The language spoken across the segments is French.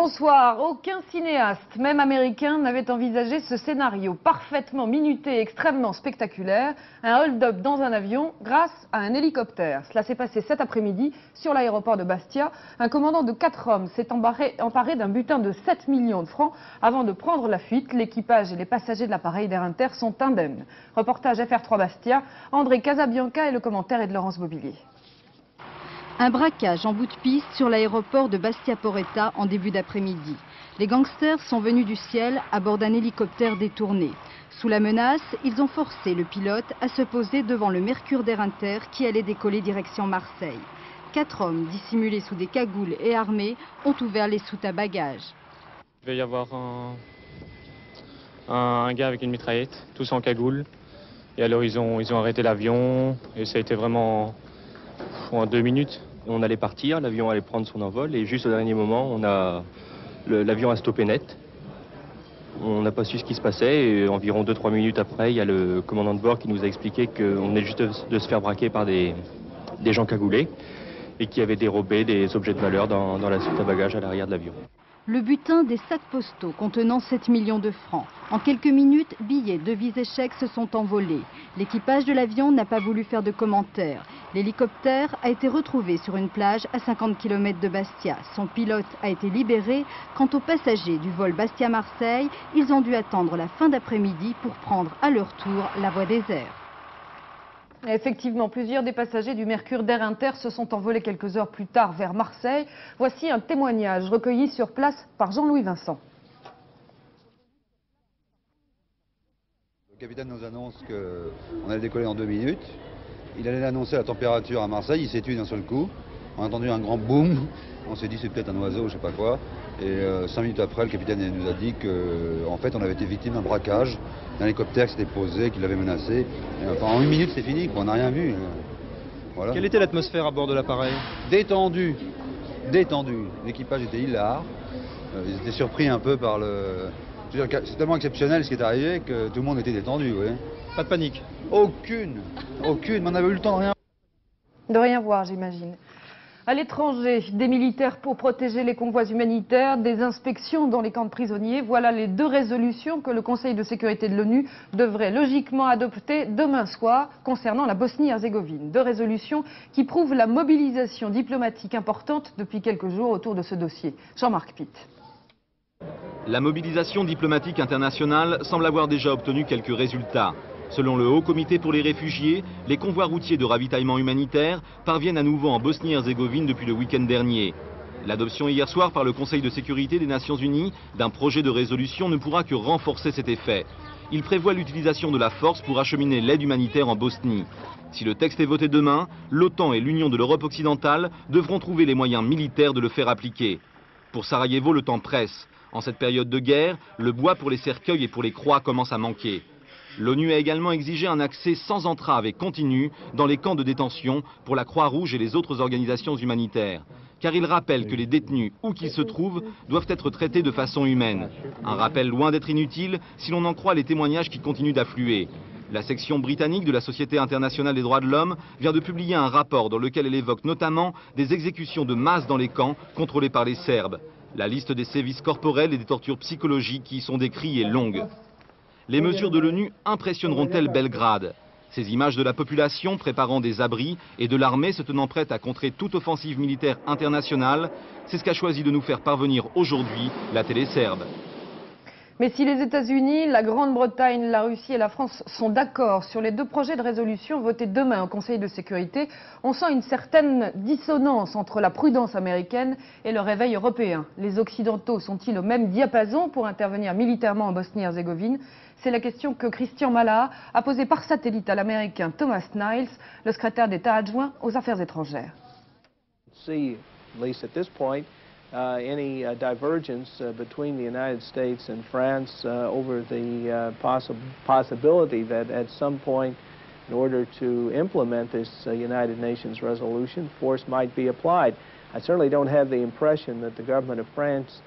Bonsoir. Aucun cinéaste, même américain, n'avait envisagé ce scénario parfaitement minuté et extrêmement spectaculaire. Un hold-up dans un avion grâce à un hélicoptère. Cela s'est passé cet après-midi sur l'aéroport de Bastia. Un commandant de 4 hommes s'est emparé d'un butin de 7 millions de francs avant de prendre la fuite. L'équipage et les passagers de l'appareil d'Air Inter sont indemnes. Reportage FR3 Bastia. André Casabianca et le commentaire est de Laurence Bobillier. Un braquage en bout de piste sur l'aéroport de Bastia-Poretta en début d'après-midi. Les gangsters sont venus du ciel à bord d'un hélicoptère détourné. Sous la menace, ils ont forcé le pilote à se poser devant le Mercure d'Air Inter qui allait décoller direction Marseille. 4 hommes dissimulés sous des cagoules et armés ont ouvert les soutes à bagages. Il va y avoir un gars avec une mitraillette, tous en cagoule. Et alors ils ont arrêté l'avion et ça a été vraiment... en 2 minutes. On allait partir, l'avion allait prendre son envol et juste au dernier moment, l'avion a stoppé net. On n'a pas su ce qui se passait et environ 2-3 minutes après, il y a le commandant de bord qui nous a expliqué qu'on venait juste de se faire braquer par des gens cagoulés et qui avaient dérobé des objets de valeur dans la soute à bagages à l'arrière de l'avion. Le butin des sacs postaux contenant 7 millions de francs. En quelques minutes, billets, devises et chèques se sont envolés. L'équipage de l'avion n'a pas voulu faire de commentaires. L'hélicoptère a été retrouvé sur une plage à 50 km de Bastia. Son pilote a été libéré. Quant aux passagers du vol Bastia-Marseille, ils ont dû attendre la fin d'après-midi pour prendre à leur tour la voie des airs. Effectivement, plusieurs des passagers du Mercure d'Air Inter se sont envolés quelques heures plus tard vers Marseille. Voici un témoignage recueilli sur place par Jean-Louis Vincent. Le capitaine nous annonce qu'on allait décoller en 2 minutes. Il allait annoncer la température à Marseille, il s'est tué d'un seul coup. On a entendu un grand boom, on s'est dit c'est peut-être un oiseau, je sais pas quoi. Et 5 minutes après, le capitaine nous a dit qu'en fait on avait été victime d'un braquage, d'un hélicoptère qui s'était posé, qui l'avait menacé. Et, enfin, en 1 minute c'est fini, on n'a rien vu. Voilà. Quelle était l'atmosphère à bord de l'appareil? Détendu, détendu. L'équipage était hilar. Ils étaient surpris un peu par le... C'est tellement exceptionnel ce qui est arrivé que tout le monde était détendu. Oui. Pas de panique? Aucune, mais on avait eu le temps de rien voir, j'imagine. À l'étranger, des militaires pour protéger les convois humanitaires, des inspections dans les camps de prisonniers. Voilà les 2 résolutions que le Conseil de sécurité de l'ONU devrait logiquement adopter demain soir concernant la Bosnie-Herzégovine. 2 résolutions qui prouvent la mobilisation diplomatique importante depuis quelques jours autour de ce dossier. Jean-Marc Pitt. La mobilisation diplomatique internationale semble avoir déjà obtenu quelques résultats. Selon le Haut Comité pour les réfugiés, les convois routiers de ravitaillement humanitaire parviennent à nouveau en Bosnie-Herzégovine depuis le week-end dernier. L'adoption hier soir par le Conseil de sécurité des Nations Unies d'un projet de résolution ne pourra que renforcer cet effet. Il prévoit l'utilisation de la force pour acheminer l'aide humanitaire en Bosnie. Si le texte est voté demain, l'OTAN et l'Union de l'Europe occidentale devront trouver les moyens militaires de le faire appliquer. Pour Sarajevo, le temps presse. En cette période de guerre, le bois pour les cercueils et pour les croix commence à manquer. L'ONU a également exigé un accès sans entrave et continu dans les camps de détention pour la Croix-Rouge et les autres organisations humanitaires. Car il rappelle que les détenus, où qu'ils se trouvent, doivent être traités de façon humaine. Un rappel loin d'être inutile si l'on en croit les témoignages qui continuent d'affluer. La section britannique de la Société internationale des droits de l'homme vient de publier un rapport dans lequel elle évoque notamment des exécutions de masse dans les camps contrôlés par les Serbes. La liste des sévices corporels et des tortures psychologiques qui y sont décrits est longue. Les mesures de l'ONU impressionneront-elles Belgrade? Ces images de la population préparant des abris et de l'armée se tenant prête à contrer toute offensive militaire internationale, c'est ce qu'a choisi de nous faire parvenir aujourd'hui la télé serbe. Mais si les États-Unis, la Grande-Bretagne, la Russie et la France sont d'accord sur les 2 projets de résolution votés demain au Conseil de sécurité, on sent une certaine dissonance entre la prudence américaine et le réveil européen. Les Occidentaux sont-ils au même diapason pour intervenir militairement en Bosnie-Herzégovine? C'est la question que Christian Malaha a posée par satellite à l'Américain Thomas Niles, le secrétaire d'État adjoint aux Affaires étrangères. Any divergence between the United States and France over the possibility that at some point, in order to implement this United Nations resolution, force might be applied. I certainly don't have the impression that the government of France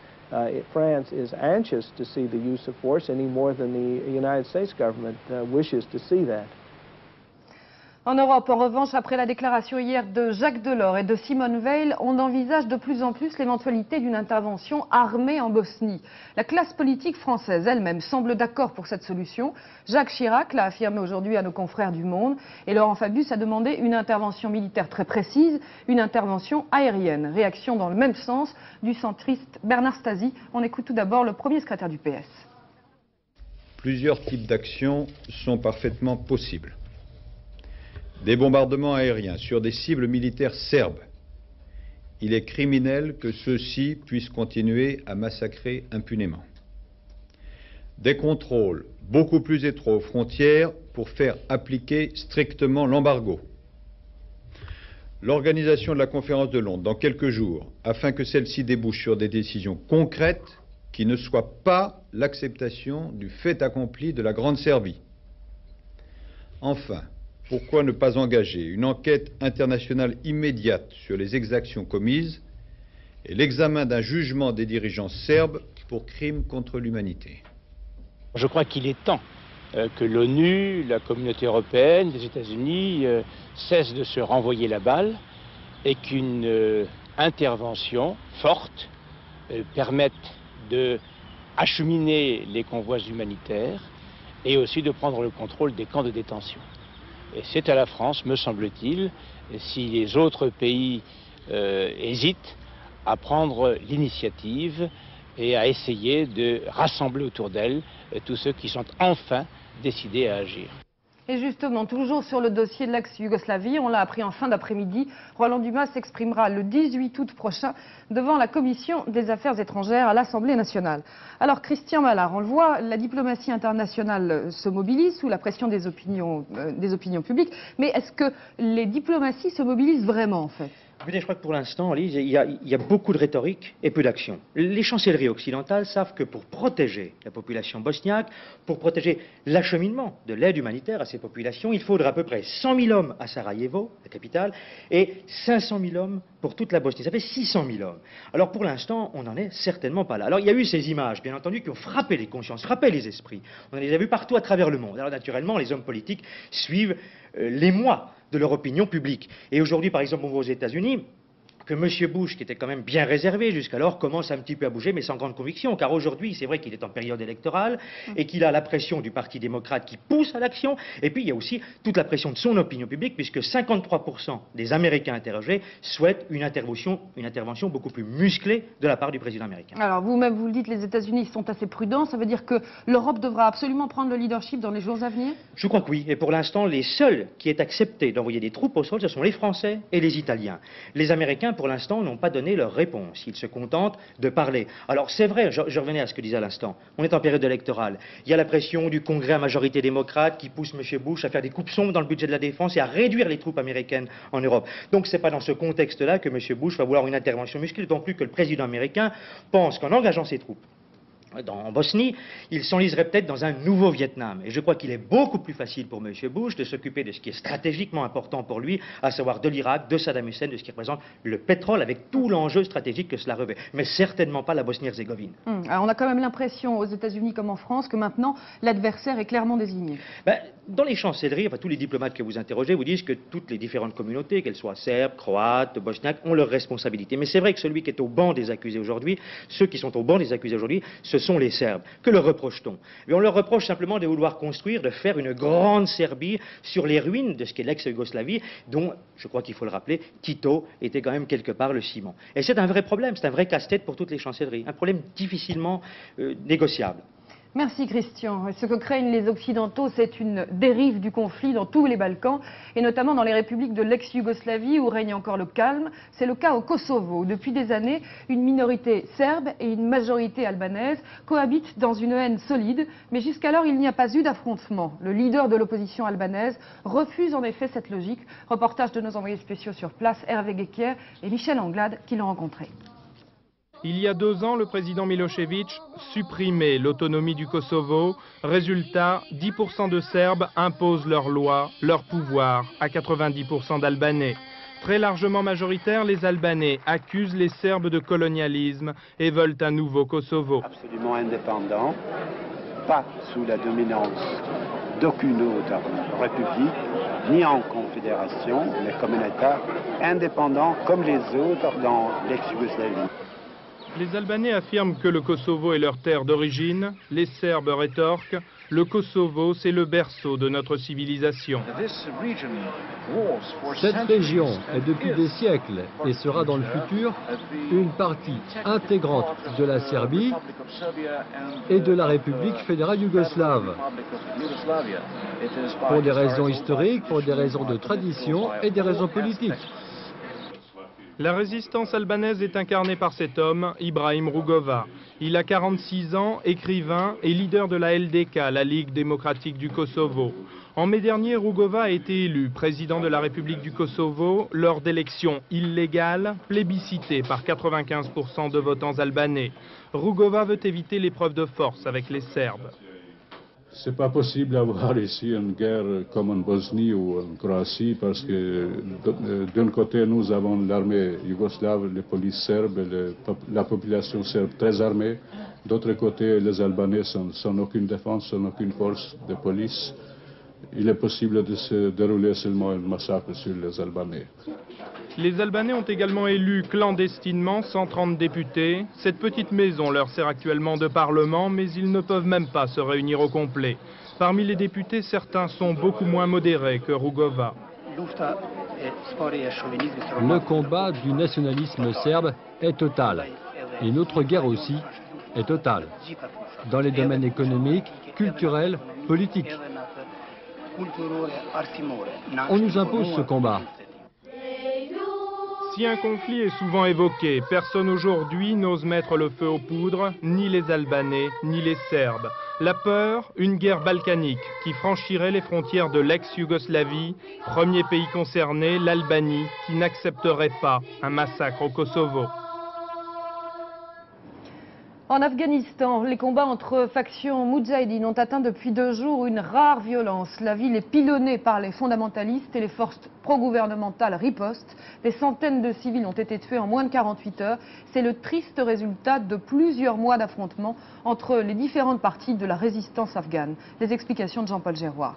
is anxious to see the use of force any more than the United States government wishes to see that. En Europe, en revanche, après la déclaration hier de Jacques Delors et de Simone Veil, on envisage de plus en plus l'éventualité d'une intervention armée en Bosnie. La classe politique française elle-même semble d'accord pour cette solution. Jacques Chirac l'a affirmé aujourd'hui à nos confrères du Monde et Laurent Fabius a demandé une intervention militaire très précise, une intervention aérienne. Réaction dans le même sens du centriste Bernard Stasi. On écoute tout d'abord le premier secrétaire du PS. Plusieurs types d'actions sont parfaitement possibles. Des bombardements aériens sur des cibles militaires serbes. Il est criminel que ceux-ci puissent continuer à massacrer impunément. Des contrôles beaucoup plus étroits aux frontières pour faire appliquer strictement l'embargo. L'organisation de la conférence de Londres dans quelques jours, afin que celle-ci débouche sur des décisions concrètes qui ne soient pas l'acceptation du fait accompli de la Grande Serbie. Enfin, pourquoi ne pas engager une enquête internationale immédiate sur les exactions commises et l'examen d'un jugement des dirigeants serbes pour crimes contre l'humanité? Je crois qu'il est temps que l'ONU, la communauté européenne, les États-Unis cessent de se renvoyer la balle et qu'une intervention forte permette d'acheminer les convois humanitaires et aussi de prendre le contrôle des camps de détention. Et c'est à la France, me semble-t-il, si les autres pays hésitent, à prendre l'initiative et à essayer de rassembler autour d'elle tous ceux qui sont enfin décidés à agir. Et justement, toujours sur le dossier de l'ex-Yougoslavie, on l'a appris en fin d'après-midi, Roland Dumas s'exprimera le 18 août prochain devant la Commission des Affaires étrangères à l'Assemblée nationale. Alors Christian Mallard, on le voit, la diplomatie internationale se mobilise sous la pression des opinions publiques, mais est-ce que les diplomaties se mobilisent vraiment en fait ? Écoutez, je crois que pour l'instant, Lise, il y a beaucoup de rhétorique et peu d'action. Les chancelleries occidentales savent que pour protéger la population bosniaque, pour protéger l'acheminement de l'aide humanitaire à ces populations, il faudra à peu près 100 000 hommes à Sarajevo, la capitale, et 500 000 hommes pour toute la Bosnie. Ça fait 600 000 hommes. Alors pour l'instant, on n'en est certainement pas là. Alors il y a eu ces images, bien entendu, qui ont frappé les consciences, frappé les esprits. On les a vues partout à travers le monde. Alors naturellement, les hommes politiques suivent l'émoi de leur opinion publique. Et aujourd'hui, par exemple, on voit aux États-Unis que M. Bush, qui était quand même bien réservé jusqu'alors, commence un petit peu à bouger, mais sans grande conviction, car aujourd'hui, c'est vrai qu'il est en période électorale et qu'il a la pression du Parti démocrate qui pousse à l'action, et puis il y a aussi toute la pression de son opinion publique, puisque 53% des Américains interrogés souhaitent une intervention beaucoup plus musclée de la part du président américain. Alors vous-même, vous le dites, les États-Unis sont assez prudents, ça veut dire que l'Europe devra absolument prendre le leadership dans les jours à venir ? Je crois que oui, et pour l'instant, les seuls qui aient accepté d'envoyer des troupes au sol, ce sont les Français et les Italiens. Les Américains, pour l'instant, n'ont pas donné leur réponse. Ils se contentent de parler. Alors, c'est vrai, je revenais à ce que disais à l'instant. On est en période électorale. Il y a la pression du Congrès à majorité démocrate qui pousse M. Bush à faire des coupes sombres dans le budget de la défense et à réduire les troupes américaines en Europe. Donc, c'est pas dans ce contexte-là que M. Bush va vouloir une intervention musclée, d'autant plus que le président américain pense qu'en engageant ses troupes en Bosnie, il s'enliserait peut-être dans un nouveau Vietnam. Et je crois qu'il est beaucoup plus facile pour M. Bush de s'occuper de ce qui est stratégiquement important pour lui, à savoir de l'Irak, de Saddam Hussein, de ce qui représente le pétrole, avec tout l'enjeu stratégique que cela revêt. Mais certainement pas la Bosnie-Herzégovine. Alors on a quand même l'impression, aux États-Unis comme en France, que maintenant l'adversaire est clairement désigné. Dans les chancelleries, tous les diplomates que vous interrogez vous disent que toutes les différentes communautés, qu'elles soient serbes, croates, bosniaques, ont leurs responsabilités. Mais c'est vrai que celui qui est au banc des accusés aujourd'hui, ceux qui sont au banc des accusés aujourd'hui, ce sont les Serbes. Que leur reproche-t-on? On leur reproche simplement de vouloir construire, de faire une grande Serbie sur les ruines de ce qu'est l'ex-Yougoslavie, dont, je crois qu'il faut le rappeler, Tito était quand même quelque part le ciment. Et c'est un vrai problème, c'est un vrai casse-tête pour toutes les chancelleries, un problème difficilement négociable. Merci Christian. Ce que craignent les Occidentaux, c'est une dérive du conflit dans tous les Balkans, et notamment dans les républiques de l'ex-Yougoslavie où règne encore le calme. C'est le cas au Kosovo. Depuis des années, une minorité serbe et une majorité albanaise cohabitent dans une haine solide, mais jusqu'alors il n'y a pas eu d'affrontement. Le leader de l'opposition albanaise refuse en effet cette logique. Reportage de nos envoyés spéciaux sur place, Hervé Guéquière et Michel Anglade qui l'ont rencontré. Il y a 2 ans, le président Milosevic supprimait l'autonomie du Kosovo. Résultat, 10% de Serbes imposent leurs lois, leur pouvoir à 90% d'Albanais. Très largement majoritaires, les Albanais accusent les Serbes de colonialisme et veulent un nouveau Kosovo. Absolument indépendant, pas sous la dominance d'aucune autre république, ni en confédération, mais comme un État indépendant comme les autres dans l'ex-Yougoslavie. Les Albanais affirment que le Kosovo est leur terre d'origine, les Serbes rétorquent « Le Kosovo, c'est le berceau de notre civilisation ». Cette région est depuis des siècles et sera dans le futur une partie intégrante de la Serbie et de la République fédérale yougoslave. Pour des raisons historiques, pour des raisons de tradition et des raisons politiques. La résistance albanaise est incarnée par cet homme, Ibrahim Rugova. Il a 46 ans, écrivain et leader de la LDK, la Ligue démocratique du Kosovo. En mai dernier, Rugova a été élu président de la République du Kosovo lors d'élections illégales, plébiscitées par 95% de votants albanais. Rugova veut éviter l'épreuve de force avec les Serbes. C'est pas possible d'avoir ici une guerre comme en Bosnie ou en Croatie parce que d'un côté nous avons l'armée yougoslave, les polices serbes, la population serbe très armée. D'autre côté, les Albanais sans aucune défense, sans aucune force de police. Il est possible de se dérouler seulement un massacre sur les Albanais. Les Albanais ont également élu clandestinement 130 députés. Cette petite maison leur sert actuellement de parlement, mais ils ne peuvent même pas se réunir au complet. Parmi les députés, certains sont beaucoup moins modérés que Rugova. Le combat du nationalisme serbe est total. Et notre guerre aussi est totale. Dans les domaines économiques, culturels, politiques. On nous impose ce combat. Si un conflit est souvent évoqué, personne aujourd'hui n'ose mettre le feu aux poudres, ni les Albanais, ni les Serbes. La peur, une guerre balkanique qui franchirait les frontières de l'ex-Yougoslavie, premier pays concerné, l'Albanie, qui n'accepterait pas un massacre au Kosovo. En Afghanistan, les combats entre factions moudjahidines ont atteint depuis 2 jours une rare violence. La ville est pilonnée par les fondamentalistes et les forces pro-gouvernementales ripostent. Des centaines de civils ont été tués en moins de 48 heures. C'est le triste résultat de plusieurs mois d'affrontements entre les différentes parties de la résistance afghane. Les explications de Jean-Paul Géroir.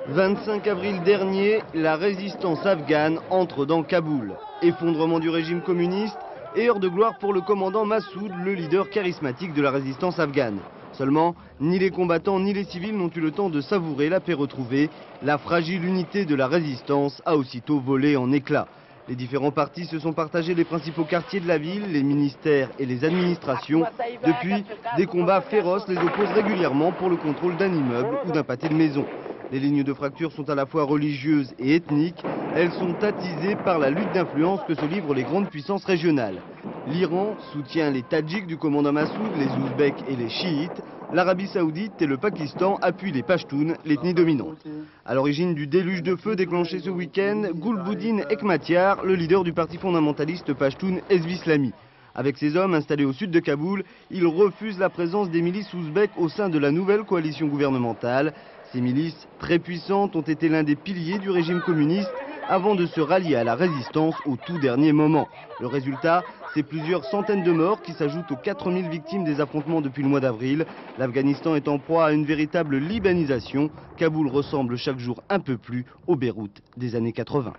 25 avril dernier, la résistance afghane entre dans Kaboul. Effondrement du régime communiste et heure de gloire pour le commandant Massoud, le leader charismatique de la résistance afghane. Seulement, ni les combattants ni les civils n'ont eu le temps de savourer la paix retrouvée. La fragile unité de la résistance a aussitôt volé en éclats. Les différents partis se sont partagés les principaux quartiers de la ville, les ministères et les administrations. Depuis, des combats féroces les opposent régulièrement pour le contrôle d'un immeuble ou d'un pâté de maison. Les lignes de fracture sont à la fois religieuses et ethniques. Elles sont attisées par la lutte d'influence que se livrent les grandes puissances régionales. L'Iran soutient les Tadjiks du commandant Massoud, les Ouzbeks et les Chiites. L'Arabie Saoudite et le Pakistan appuient les Pashtuns, l'ethnie dominante. À l'origine du déluge de feu déclenché ce week-end, Gulbuddin Hekmatyar, le leader du parti fondamentaliste Pashtun Hezb-Islami. Avec ses hommes installés au sud de Kaboul, il refuse la présence des milices ouzbeks au sein de la nouvelle coalition gouvernementale. Ces milices, très puissantes, ont été l'un des piliers du régime communiste avant de se rallier à la résistance au tout dernier moment. Le résultat, c'est plusieurs centaines de morts qui s'ajoutent aux 4000 victimes des affrontements depuis le mois d'avril. L'Afghanistan est en proie à une véritable libanisation. Kaboul ressemble chaque jour un peu plus au Beyrouth des années 80.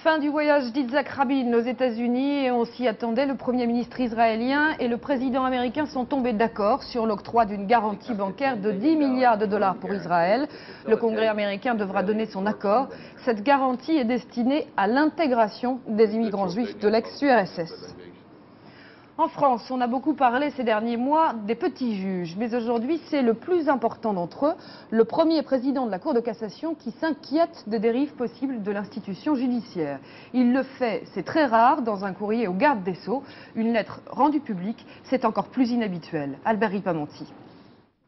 Fin du voyage d'Yitzhak Rabin aux États-Unis et on s'y attendait. Le Premier ministre israélien et le président américain sont tombés d'accord sur l'octroi d'une garantie bancaire de 10 milliards de dollars pour Israël. Le Congrès américain devra donner son accord. Cette garantie est destinée à l'intégration des immigrants juifs de l'ex-URSS. En France, on a beaucoup parlé ces derniers mois des petits juges, mais aujourd'hui c'est le plus important d'entre eux, le premier président de la Cour de cassation qui s'inquiète des dérives possibles de l'institution judiciaire. Il le fait, c'est très rare, dans un courrier au garde des Sceaux. Une lettre rendue publique, c'est encore plus inhabituel. Albert Ripamonti.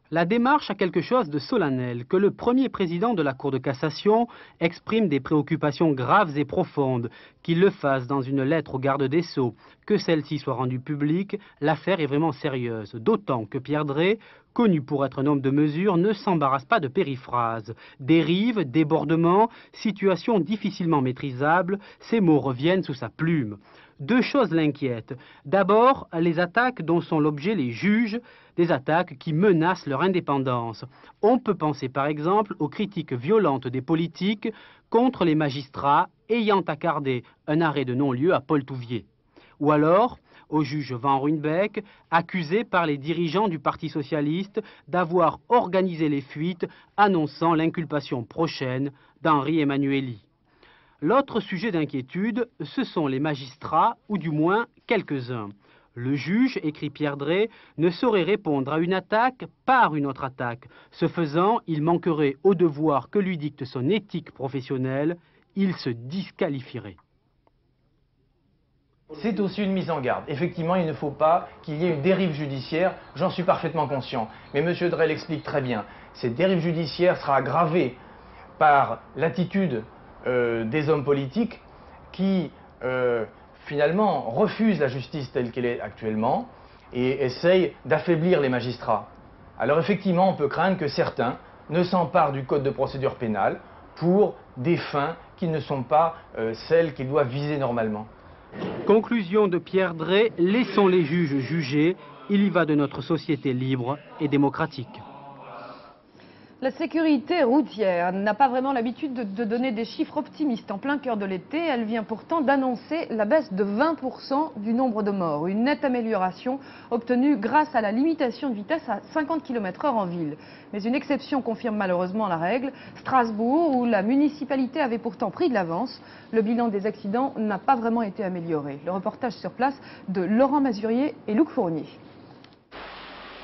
La démarche a quelque chose de solennel, que le premier président de la Cour de cassation exprime des préoccupations graves et profondes, qu'il le fasse dans une lettre au garde des Sceaux, que celle-ci soit rendue publique, l'affaire est vraiment sérieuse, d'autant que Pierre Drey, connu pour être un homme de mesure, ne s'embarrasse pas de périphrases. Dérives, débordements, situations difficilement maîtrisables, ces mots reviennent sous sa plume. Deux choses l'inquiètent. D'abord, les attaques dont sont l'objet les juges, des attaques qui menacent leur indépendance. On peut penser par exemple aux critiques violentes des politiques contre les magistrats ayant accordé un arrêt de non-lieu à Paul Touvier. Ou alors au juge Van Ruynbeek, accusé par les dirigeants du Parti socialiste d'avoir organisé les fuites, annonçant l'inculpation prochaine d'Henri Emmanuelli. L'autre sujet d'inquiétude, ce sont les magistrats, ou du moins quelques-uns. Le juge, écrit Pierre Drey, ne saurait répondre à une attaque par une autre attaque. Ce faisant, il manquerait au devoir que lui dicte son éthique professionnelle, il se disqualifierait. C'est aussi une mise en garde. Effectivement, il ne faut pas qu'il y ait une dérive judiciaire, j'en suis parfaitement conscient. Mais M. Drey l'explique très bien. Cette dérive judiciaire sera aggravée par l'attitude des hommes politiques qui, finalement, refusent la justice telle qu'elle est actuellement et essayent d'affaiblir les magistrats. Alors effectivement, on peut craindre que certains ne s'emparent du code de procédure pénale pour des fins qui ne sont pas celles qu'ils doivent viser normalement. Conclusion de Pierre Drey, laissons les juges juger, il y va de notre société libre et démocratique. La sécurité routière n'a pas vraiment l'habitude de donner des chiffres optimistes en plein cœur de l'été. Elle vient pourtant d'annoncer la baisse de 20% du nombre de morts. Une nette amélioration obtenue grâce à la limitation de vitesse à 50 km/h en ville. Mais une exception confirme malheureusement la règle. Strasbourg, où la municipalité avait pourtant pris de l'avance, le bilan des accidents n'a pas vraiment été amélioré. Le reportage sur place de Laurent Mazurier et Luc Fournier.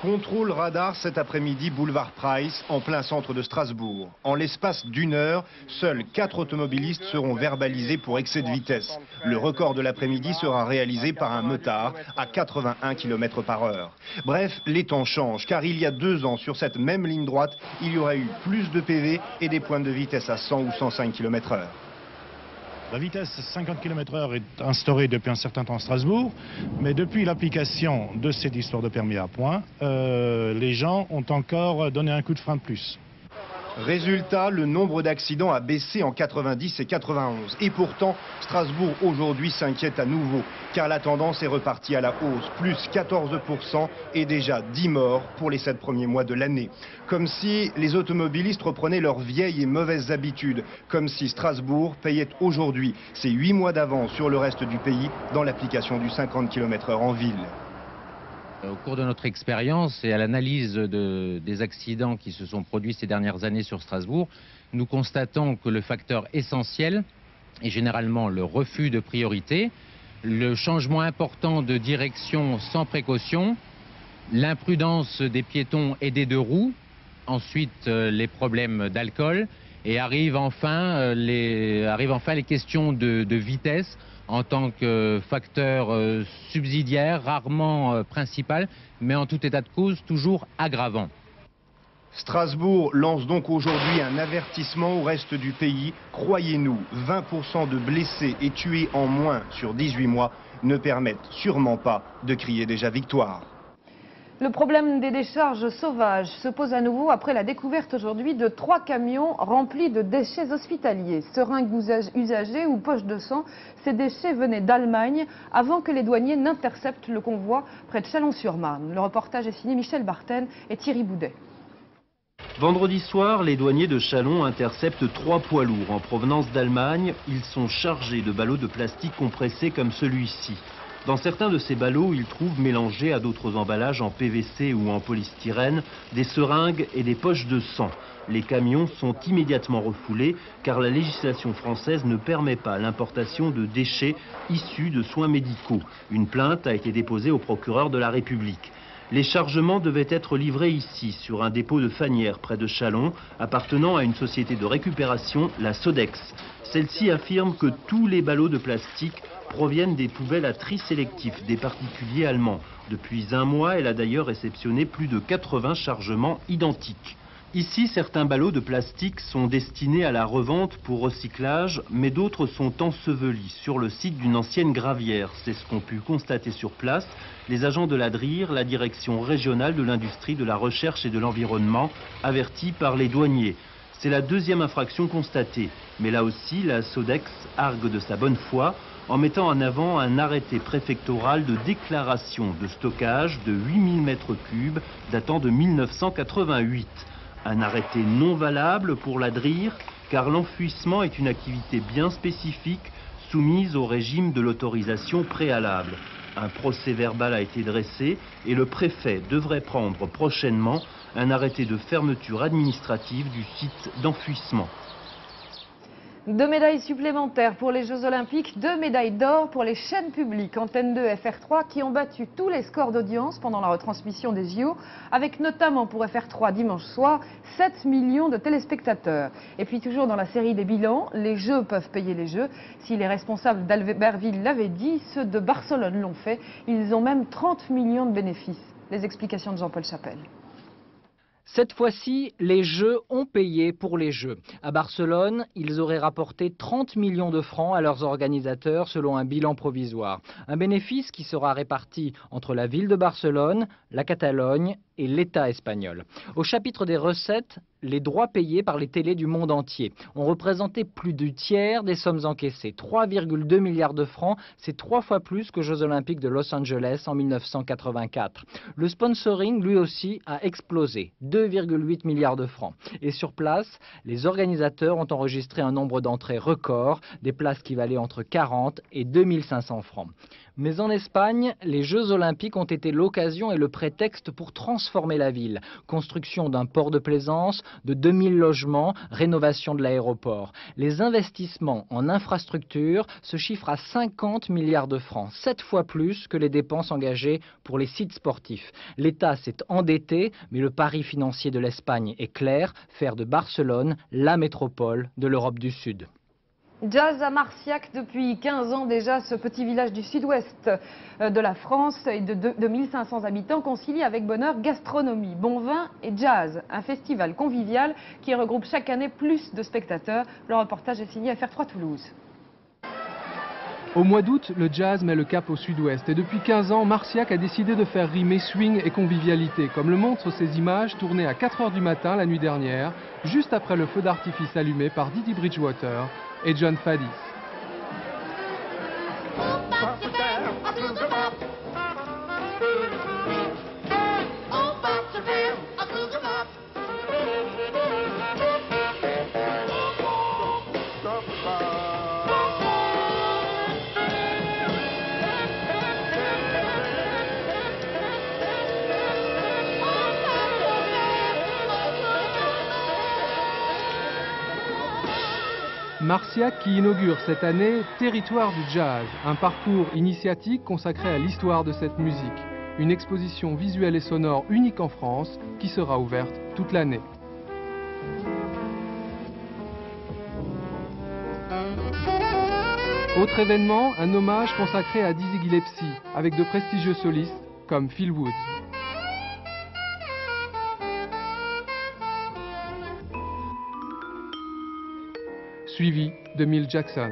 Contrôle radar cet après-midi, boulevard Price, en plein centre de Strasbourg. En l'espace d'une heure, seuls 4 automobilistes seront verbalisés pour excès de vitesse. Le record de l'après-midi sera réalisé par un motard à 81 km/h. Bref, les temps changent, car il y a 2 ans, sur cette même ligne droite, il y aurait eu plus de PV et des pointes de vitesse à 100 ou 105 km/h. La vitesse 50 km/h est instaurée depuis un certain temps à Strasbourg, mais depuis l'application de cette histoire de permis à points, les gens ont encore donné un coup de frein de plus. Résultat, le nombre d'accidents a baissé en 90 et 91. Et pourtant, Strasbourg aujourd'hui s'inquiète à nouveau, car la tendance est repartie à la hausse, plus 14% et déjà 10 morts pour les 7 premiers mois de l'année. Comme si les automobilistes reprenaient leurs vieilles et mauvaises habitudes, comme si Strasbourg payait aujourd'hui ses 8 mois d'avance sur le reste du pays dans l'application du 50 km/h en ville. Au cours de notre expérience et à l'analyse des accidents qui se sont produits ces dernières années sur Strasbourg, nous constatons que le facteur essentiel est généralement le refus de priorité, le changement important de direction sans précaution, l'imprudence des piétons et des deux roues, ensuite les problèmes d'alcool et arrivent enfin les questions de vitesse en tant que facteur subsidiaire, rarement principal, mais en tout état de cause toujours aggravant. Strasbourg lance donc aujourd'hui un avertissement au reste du pays. Croyez-nous, 20% de blessés et tués en moins sur 18 mois ne permettent sûrement pas de crier déjà victoire. Le problème des décharges sauvages se pose à nouveau après la découverte aujourd'hui de 3 camions remplis de déchets hospitaliers. Seringues usagées ou poches de sang, ces déchets venaient d'Allemagne avant que les douaniers n'interceptent le convoi près de Chalon-sur-Marne. Le reportage est signé Michel Barthen et Thierry Boudet. Vendredi soir, les douaniers de Chalon interceptent 3 poids lourds en provenance d'Allemagne. Ils sont chargés de ballots de plastique compressés comme celui-ci. Dans certains de ces ballots, ils trouvent mélangés à d'autres emballages en PVC ou en polystyrène des seringues et des poches de sang. Les camions sont immédiatement refoulés car la législation française ne permet pas l'importation de déchets issus de soins médicaux. Une plainte a été déposée au procureur de la République. Les chargements devaient être livrés ici, sur un dépôt de Fanières près de Chalon, appartenant à une société de récupération, la Sodex. Celle-ci affirme que tous les ballots de plastique proviennent des poubelles à tri sélectif des particuliers allemands. Depuis un mois, elle a d'ailleurs réceptionné plus de 80 chargements identiques. Ici, certains ballots de plastique sont destinés à la revente pour recyclage, mais d'autres sont ensevelis sur le site d'une ancienne gravière. C'est ce qu'ont pu constater sur place les agents de la DRIR, la direction régionale de l'industrie, de la recherche et de l'environnement, avertis par les douaniers. C'est la 2e infraction constatée. Mais là aussi, la Sodex argue de sa bonne foi. en mettant en avant un arrêté préfectoral de déclaration de stockage de 8000 m3 datant de 1988. Un arrêté non valable pour la DRIR, car l'enfouissement est une activité bien spécifique soumise au régime de l'autorisation préalable. Un procès-verbal a été dressé et le préfet devrait prendre prochainement un arrêté de fermeture administrative du site d'enfouissement. 2 médailles supplémentaires pour les Jeux Olympiques, 2 médailles d'or pour les chaînes publiques Antenne 2 et FR3 qui ont battu tous les scores d'audience pendant la retransmission des JO, avec notamment pour FR3 dimanche soir 7 millions de téléspectateurs. Et puis toujours dans la série des bilans, les Jeux peuvent payer les Jeux. Si les responsables d'Albertville l'avaient dit, ceux de Barcelone l'ont fait. Ils ont même 30 millions de bénéfices. Les explications de Jean-Paul Chapelle. Cette fois-ci, les Jeux ont payé pour les Jeux. À Barcelone, ils auraient rapporté 30 millions de francs à leurs organisateurs selon un bilan provisoire. Un bénéfice qui sera réparti entre la ville de Barcelone, la Catalogne et l'État espagnol. Au chapitre des recettes, les droits payés par les télés du monde entier ont représenté plus du tiers des sommes encaissées. 3,2 milliards de francs, c'est 3 fois plus que Jeux Olympiques de Los Angeles en 1984. Le sponsoring, lui aussi, a explosé, 2,8 milliards de francs. Et sur place, les organisateurs ont enregistré un nombre d'entrées record, des places qui valaient entre 40 et 2500 francs. Mais en Espagne, les Jeux Olympiques ont été l'occasion et le prétexte pour transformer la ville. Construction d'un port de plaisance, de 2000 logements, rénovation de l'aéroport. Les investissements en infrastructures se chiffrent à 50 milliards de francs, 7 fois plus que les dépenses engagées pour les sites sportifs. L'État s'est endetté, mais le pari financier de l'Espagne est clair, faire de Barcelone la métropole de l'Europe du Sud. Jazz à Marciac depuis 15 ans déjà, ce petit village du sud-ouest de la France et de 1500 habitants concilie avec bonheur gastronomie, bon vin et jazz. Un festival convivial qui regroupe chaque année plus de spectateurs. Le reportage est signé FR3 Toulouse. Au mois d'août, le jazz met le cap au sud-ouest et depuis 15 ans, Marciac a décidé de faire rimer swing et convivialité, comme le montrent ces images tournées à 4 h du matin la nuit dernière, juste après le feu d'artifice allumé par Didi Bridgewater et John Fadis. Marciac qui inaugure cette année Territoire du Jazz, un parcours initiatique consacré à l'histoire de cette musique. Une exposition visuelle et sonore unique en France qui sera ouverte toute l'année. Autre événement, un hommage consacré à Dizzy Gillespie avec de prestigieux solistes comme Phil Woods. Suivi de Milt Jackson.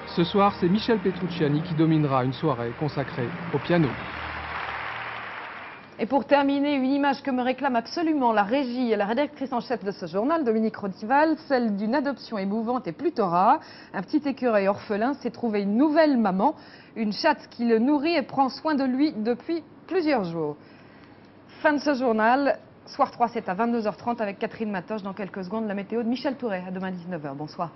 Ce soir, c'est Michel Petrucciani qui dominera une soirée consacrée au piano. Et pour terminer, une image que me réclame absolument la régie et la rédactrice en chef de ce journal, Dominique Rodival, celle d'une adoption émouvante et plutôt rare. Un petit écureuil orphelin s'est trouvé une nouvelle maman, une chatte qui le nourrit et prend soin de lui depuis plusieurs jours. Fin de ce journal. Soir 3, c'est à 22 h 30 avec Catherine Matoche. Dans quelques secondes, la météo de Michel Touret. À demain 19 h. Bonsoir.